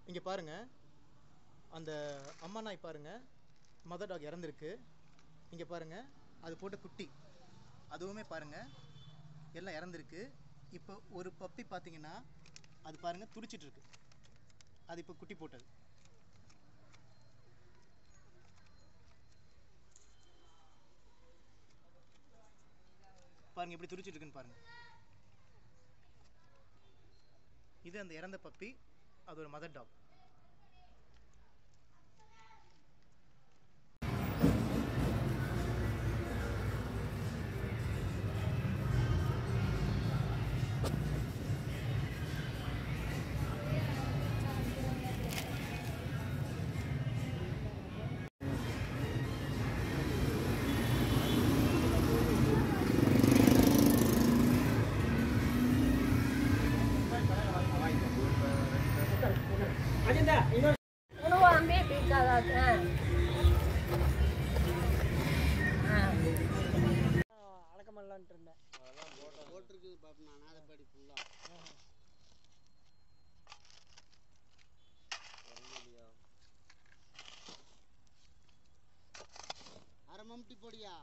இங்கே பாருங்கள், அந்த அம்மா நாய் பாருங்கள், மதர் டாக் இறந்துருக்கு. இங்கே பாருங்கள், அது போட்ட குட்டி அதுவுமே பாருங்கள் எல்லாம் இறந்துருக்கு. இப்போ ஒரு பப்பி பார்த்தீங்கன்னா அது பாருங்கள் துடிச்சிட்ருக்கு. அது இப்போ குட்டி போட்டது. பாருங்கள் எப்படி துடிச்சிட்ருக்குன்னு பாருங்கள். இது அந்த இறந்த பப்பி, அது ஒரு மதர் டாக். அடக்கமல்லான்ட்டு இருந்தேன். போட்டிருக்குது பாப்பு, நான் அதைப்படி ஃபுல்லாக அரை மம்டி பொடியா